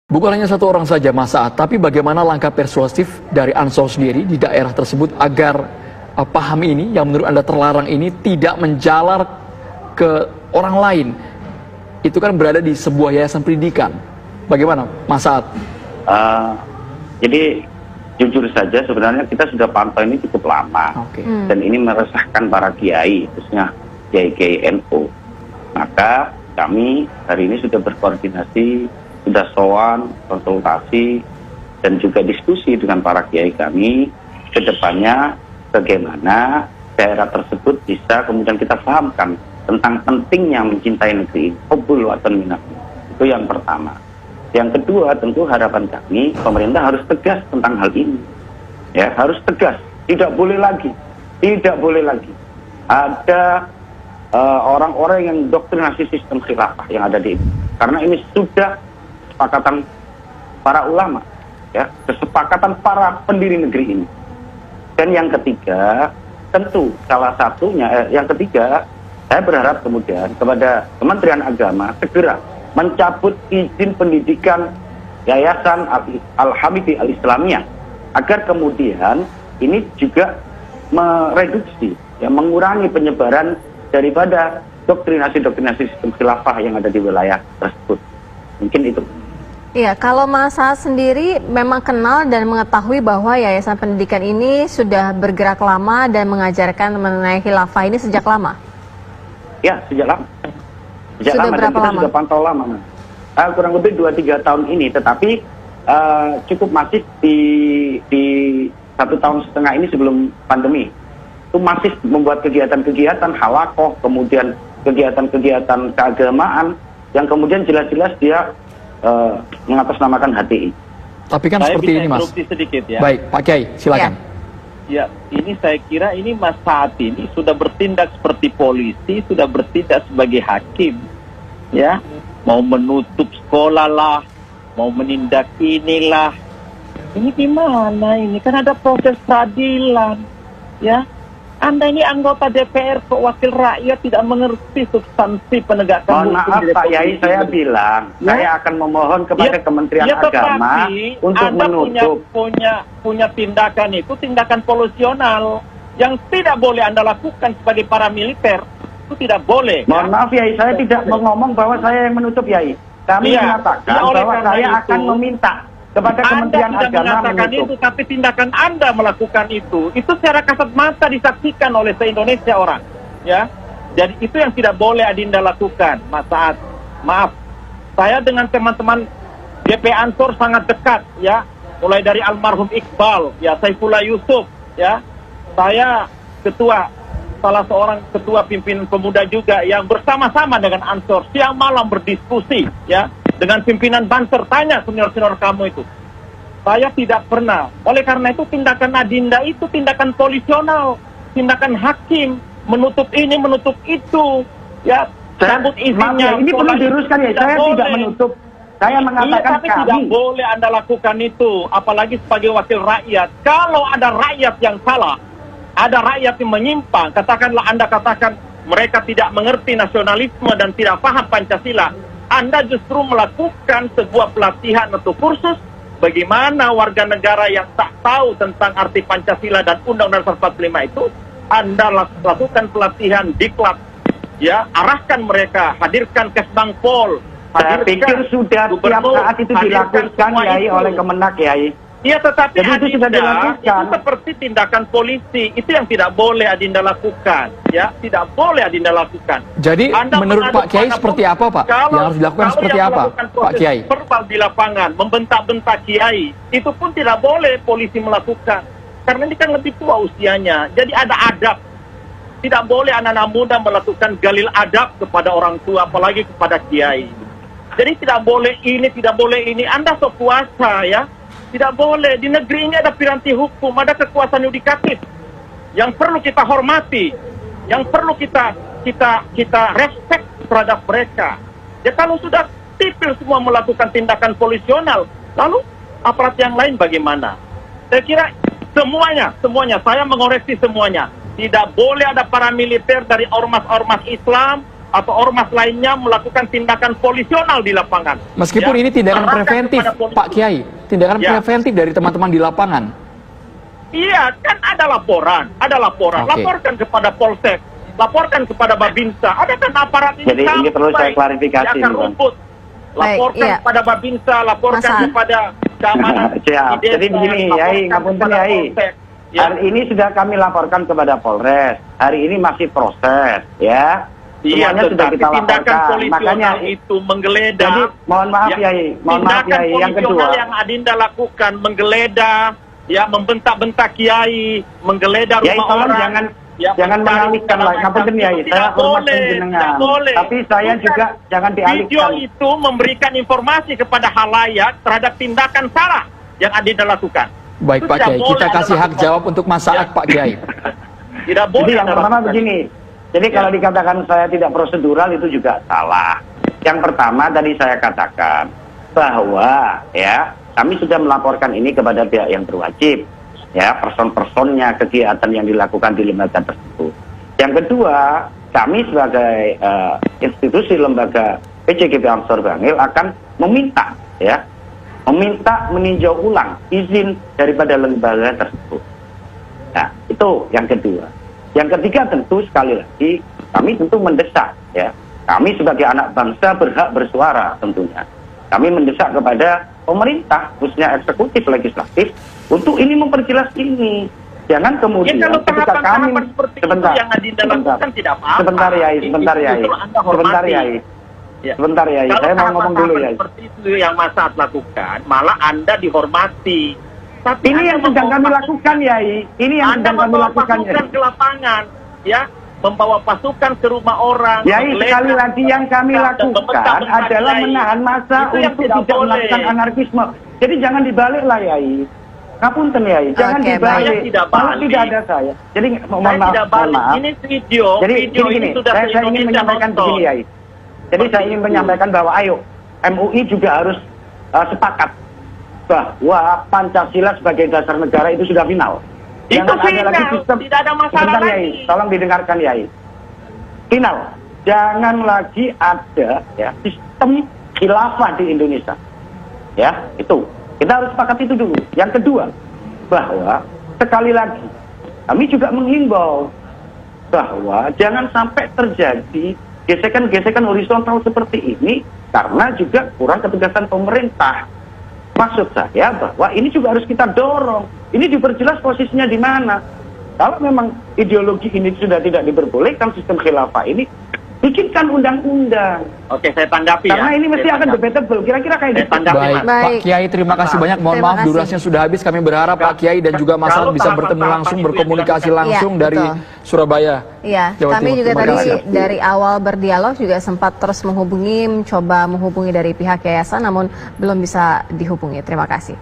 Bukan hanya satu orang saja Mas Saad, tapi bagaimana langkah persuasif dari Ansor sendiri di daerah tersebut agar paham ini yang menurut Anda terlarang ini tidak menjalar ke orang lain. Itu kan berada di sebuah yayasan pendidikan. Bagaimana Mas Saad? Jadi jujur saja sebenarnya kita sudah pantau ini cukup lama. Dan ini meresahkan para kiai, khususnya kiai-kiai NU. Maka kami hari ini sudah berkoordinasi, sudah sowan, konsultasi, dan juga diskusi dengan para kiai kami ke depannya bagaimana daerah tersebut bisa kemudian kita pahamkan tentang pentingnya mencintai negeri, hubbul watan minat. Itu yang pertama. Yang kedua, tentu harapan kami pemerintah harus tegas tentang hal ini. Ya, harus tegas. Tidak boleh lagi ada orang-orang yang doktrinasi sistem khilafah yang ada di ini. Karena ini sudah kesepakatan para ulama, ya, kesepakatan para pendiri negeri ini. Dan yang ketiga, tentu salah satunya, yang ketiga, saya berharap kemudian kepada Kementerian Agama segera mencabut izin pendidikan Yayasan Al-Hamidi Al-Islamiyah agar kemudian ini juga mereduksi, ya, mengurangi penyebaran daripada doktrinasi sistem khilafah yang ada di wilayah tersebut. Mungkin itu. Iya, kalau Mas Saad sendiri memang kenal dan mengetahui bahwa Yayasan Pendidikan ini sudah bergerak lama dan mengajarkan mengenai khilafah ini sejak lama? Ya, sejak lama. Sejak lama, dan kita sudah pantau lama. Kurang lebih 2-3 tahun ini, tetapi cukup masif di 1,5 tahun ini sebelum pandemi. Itu masih membuat kegiatan-kegiatan halakoh, kemudian kegiatan-kegiatan keagamaan yang kemudian jelas-jelas dia mengatasnamakan HTI. Tapi kan saya seperti ini Mas. Sedikit, ya. Baik, Pak Kiai, silakan. Ya, ini saya kira ini Mas Saad ini sudah bertindak seperti polisi, sudah bertindak sebagai hakim, ya, mau menutup sekolah lah, mau menindak inilah. Ini gimana ini? Kan ada proses peradilan, ya. Anda ini anggota DPR kok wakil rakyat tidak mengerti substansi penegakan hukum. Mohon maaf Pak Yai, saya bilang saya akan memohon kepada Kementerian Agama untuk Anda menutup. punya tindakan itu tindakan polusional yang tidak boleh Anda lakukan sebagai paramiliter. Itu tidak boleh. Mohon maaf Yai, saya tidak mau ngomong bahwa saya yang menutup Yai. Kami mengatakan bahwa saya akan meminta kepada Kementerian Agama mengatakan menutup. itu, tapi tindakan Anda melakukan itu secara kasat mata disaksikan oleh se-Indonesia orang, ya. Jadi itu yang tidak boleh Adinda lakukan, Mas Saad. Maaf, saya dengan teman-teman GP Ansor sangat dekat, ya. Mulai dari almarhum Iqbal, ya, Saifullah Yusuf, ya. Saya salah seorang ketua pimpinan pemuda juga yang bersama-sama dengan Ansor siang malam berdiskusi, ya. Dengan pimpinan Banser, tanya senior-senior kamu itu. Saya tidak pernah. Oleh karena itu tindakan Adinda itu tindakan polisional, tindakan hakim, menutup ini, menutup itu, ya, cabut izinnya. Ini perlu diruskan ya, saya tidak menutup. Saya mengatakan tapi tidak boleh Anda lakukan itu, apalagi sebagai wakil rakyat. Kalau ada rakyat yang salah, ada rakyat yang menyimpang, katakanlah Anda katakan mereka tidak mengerti nasionalisme dan tidak paham Pancasila, Anda justru melakukan sebuah pelatihan atau kursus bagaimana warga negara yang tak tahu tentang arti Pancasila dan Undang-Undang 45 itu, Anda lakukan pelatihan diklat, ya, arahkan mereka, hadirkan Kesbangpol, saya pikir sudah tiap saat itu dilakukan Yai oleh Kemenak Yai. Iya, tetapi jadi itu sudah dilakukan. Itu seperti tindakan polisi, itu yang tidak boleh Adinda lakukan, ya, tidak boleh Adinda lakukan. Jadi menurut Pak Kiai seperti apa Pak? Yang harus dilakukan seperti apa Pak Kiai? Verbal di lapangan, membentak-bentak Kiai, itu pun tidak boleh polisi melakukan. Karena ini kan lebih tua usianya, jadi ada adab. Tidak boleh anak-anak muda melakukan galil adab kepada orang tua, apalagi kepada Kiai. Jadi tidak boleh ini, tidak boleh ini. Anda sekuasa, ya. Tidak boleh. Di negeri ini ada piranti hukum, ada kekuasaan yudikatif yang perlu kita hormati, yang perlu kita respect terhadap mereka. Ya, kalau sudah sipil semua melakukan tindakan polisional, lalu aparat yang lain bagaimana? Saya kira semuanya, saya mengoreksi semuanya. Tidak boleh ada paramiliter dari ormas-ormas Islam atau ormas lainnya melakukan tindakan polisional di lapangan. Meskipun Ya, ini tindakan arahkan preventif, kepada polisi. Pak Kiai, tindakan Ya. preventif dari teman-teman di lapangan. Iya, kan ada laporan. Oke. Laporkan kepada Polsek, laporkan kepada Babinsa. Ada kan aparat ini Jadi ini perlu saya klarifikasi, di akar Bang. rumput. Laporkan iya. kepada Babinsa, laporkan Masa. kepada keamanan Siap. di desa, Jadi begini, Yai, laporkan ngapunten, kepada Yai. Polsek. Ya. Hari ini sudah kami laporkan kepada Polres. Hari ini masih proses, ya. Iya, Semuanya sudah tetapi kita tindakan laporkan. polisional Makanya itu menggeledah. jadi mohon maaf, Yai. Mohon maaf, tindakan Yai. Yang kedua, polisional yang Adinda lakukan menggeledah, ya membentak-bentak kiai, menggeledah Yai, rumah tolong orang. jangan ya, jangan mencari mengalihkan segala lah. macam. Ngapunten, Yai. Itu Saya tidak hormat boleh, tidak panjenengan. boleh. Tapi saya Bukan. juga jangan Video dialihkan. itu memberikan informasi kepada halayak terhadap tindakan salah yang Adinda lakukan. Baik Itu Pak tidak Kiai, boleh kita Anda kasih hak lakukan. jawab untuk Mas Saad, Ya. Pak Kiai. Tidak boleh Jadi yang Anda pertama lakukan. begini. Jadi Ya. kalau dikatakan saya tidak prosedural itu juga salah. Yang pertama tadi saya katakan bahwa ya kami sudah melaporkan ini kepada pihak yang berwajib, ya person-personnya kegiatan yang dilakukan di lembaga tersebut. Yang kedua, kami sebagai institusi lembaga PCGP Ansor Bangil akan meminta meninjau ulang izin daripada lembaga tersebut. Nah, itu yang kedua. Yang ketiga tentu sekali lagi kami tentu mendesak, ya. Kami sebagai anak bangsa berhak bersuara tentunya. Kami mendesak kepada pemerintah, khususnya eksekutif, legislatif, untuk ini memperjelas ini. Jangan kemudian Ya, kalau ketika kami tahapan-tahapan seperti itu yang Adinda lakukan tidak apa-apa. Sebentar, Yai, sebentar, Itu Yai. justru Anda hormati. Sebentar, Yai. Ya. Sebentar, Yai. Kalau Saya mau ngomong dulu, tahapan-tahapan Yai. seperti itu yang Mas Saad lakukan, malah Anda dihormati. Tapi Ini Anda yang sedang kami membawa lakukan, Yai. Ini yang Anda sedang kami membawa lakukan, pasukan Yai. ke lapangan, ya, membawa pasukan ke rumah orang. Yai, menggeledah, sekali lagi yang kami dan lakukan membentak-bentak adalah Yai. menahan massa Itu yang untuk tidak tidak boleh. melakukan anarkisme. Jadi jangan dibalik lah, Yai. Ngapunten, Yai. Jangan Oke, dibalik. Saya tidak Kalau balik. tidak ada saya. Jadi mohon Saya maaf, tidak mohon balik. maaf. Ini video, Jadi video gini, ini sudah saya ingin se-Indonesia menyampaikan nonton. begini, Yai. Jadi saya ingin menyampaikan bahwa ayo MUI juga harus sepakat bahwa Pancasila sebagai dasar negara itu sudah final. Itu Jangan ada final, lagi sistem. tidak ada masalah Sebentar, Yai. lagi. Tolong didengarkan, Yai. Final. Jangan lagi ada ya sistem khilafah di Indonesia. Ya, itu. Kita harus sepakat itu dulu. Yang kedua, bahwa sekali lagi kami juga menghimbau bahwa jangan sampai terjadi gesekan-gesekan horizontal seperti ini karena juga kurang ketegasan pemerintah. Maksud saya bahwa ini juga harus kita dorong. Ini diperjelas posisinya di mana. Kalau memang ideologi ini sudah tidak diperbolehkan sistem khilafah ini, bikinkan undang-undang. Oke, saya tanggapi ya. Karena ini mesti Saya akan tanggapi. debatable. Kira-kira kayak Saya gitu. tanggapi, Baik, Mas. Pak Baik. Kiai, terima kasih banyak. Mohon Terima maaf, kasih. durasinya sudah habis. Kami berharap Pak Kiai dan juga Mas Saad Kalau bisa tahapan-tahapan bertemu langsung, itu yang berkomunikasi dilakukan. langsung Iya, dari betul. Surabaya, Iya, Jawa kami Timur. juga Terima tadi kasih. dari awal berdialog juga sempat terus mencoba menghubungi dari pihak yayasan, namun belum bisa dihubungi. Terima kasih.